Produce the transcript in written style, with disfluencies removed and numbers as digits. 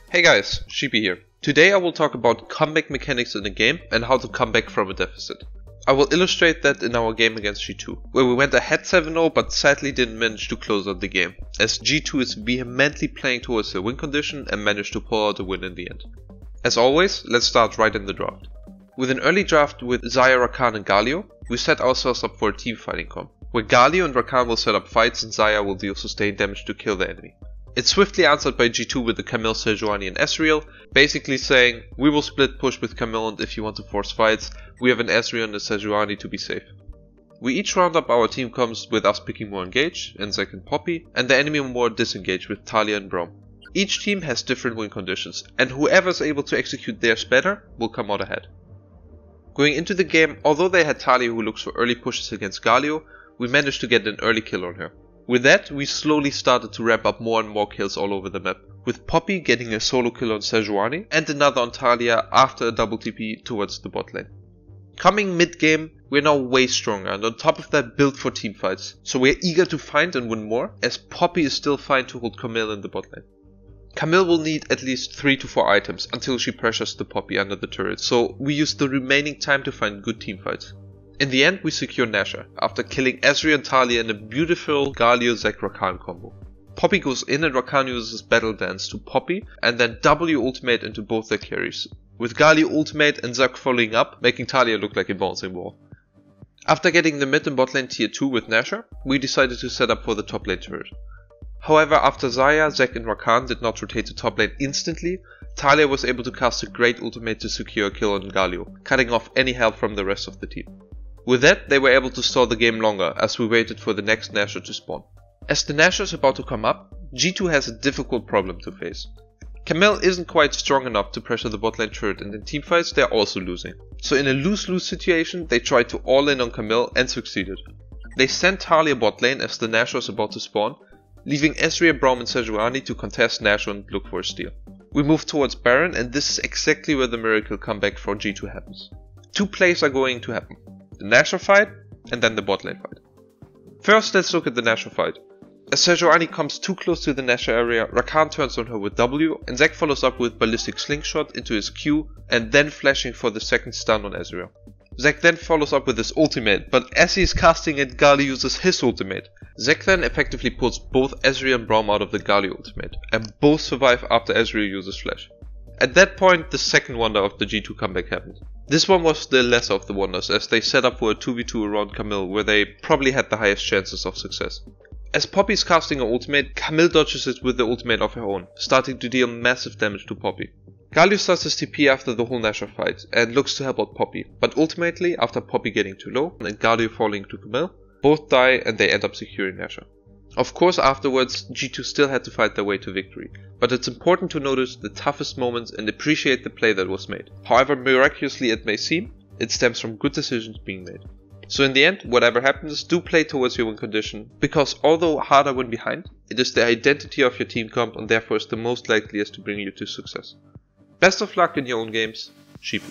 Hey guys, Sheepy here. Today I will talk about comeback mechanics in a game and how to come back from a deficit. I will illustrate that in our game against G2, where we went ahead 7-0 but sadly didn't manage to close out the game, as G2 is vehemently playing towards their win condition and managed to pull out a win in the end. As always, let's start right in the draft. With an early draft with Xayah, Rakan and Galio, we set ourselves up for a team fighting comp, where Galio and Rakan will set up fights and Xayah will deal sustained damage to kill the enemy. It's swiftly answered by G2 with the Camille, Sejuani and Ezreal, basically saying, we will split push with Camille and if you want to force fights, we have an Ezreal and a Sejuani to be safe. We each round up our team comps with us picking more engage, and Zek and Poppy, and the enemy more disengage with Talia and Braum. Each team has different win conditions, and whoever is able to execute theirs better will come out ahead. Going into the game, although they had Talia who looks for early pushes against Galio, we managed to get an early kill on her. With that, we slowly started to ramp up more and more kills all over the map, with Poppy getting a solo kill on Sejuani and another on Talia after a double TP towards the bot lane. Coming mid game, we're now way stronger and on top of that built for teamfights, so we're eager to find and win more, as Poppy is still fine to hold Camille in the bot lane. Camille will need at least 3 to 4 items until she pressures the Poppy under the turret, so we use the remaining time to find good teamfights. In the end, we secure Nashor, after killing Ezreal and Talia in a beautiful Galio-Zek-Rakan combo. Poppy goes in and Rakan uses Battle Dance to Poppy, and then W ultimate into both their carries, with Galio ultimate and Zek following up, making Talia look like a bouncing ball. After getting the mid and bot lane tier 2 with Nashor, we decided to set up for the top lane turret. However, after Xayah, Zek and Rakan did not rotate to top lane instantly, Talia was able to cast a great ultimate to secure a kill on Galio, cutting off any help from the rest of the team. With that, they were able to stall the game longer as we waited for the next Nashor to spawn. As the Nashor is about to come up, G2 has a difficult problem to face. Camille isn't quite strong enough to pressure the bot lane turret, and in teamfights they are also losing. So in a lose-lose situation, they tried to all in on Camille and succeeded. They sent Talia bot lane as the Nashor is about to spawn, leaving Ezreal, Braum and Sejuani to contest Nashor and look for a steal. We move towards Baron, and this is exactly where the miracle comeback for G2 happens. 2 plays are going to happen. The Nashor fight, and then the bot lane fight. First, let's look at the Nashor fight. As Sejuani comes too close to the Nashor area, Rakan turns on her with W, and Zek follows up with Ballistic Slingshot into his Q, and then flashing for the second stun on Ezreal. Zek then follows up with his ultimate, but as he is casting it, Galio uses his ultimate. Zek then effectively pulls both Ezreal and Braum out of the Galio ultimate, and both survive after Ezreal uses flash. At that point, the second wonder of the G2 comeback happened. This one was the lesser of the wonders, as they set up for a 2v2 around Camille, where they probably had the highest chances of success. As Poppy is casting her ultimate, Camille dodges it with the ultimate of her own, starting to deal massive damage to Poppy. Galio starts his TP after the whole Nashor fight, and looks to help out Poppy, but ultimately, after Poppy getting too low, and Galio falling to Camille, both die and they end up securing Nashor. Of course, afterwards, G2 still had to fight their way to victory, but it's important to notice the toughest moments and appreciate the play that was made. However miraculously it may seem, it stems from good decisions being made. So in the end, whatever happens, do play towards your win condition, because although harder when behind, it is the identity of your team comp and therefore is the most likeliest to bring you to success. Best of luck in your own games, Sheepy.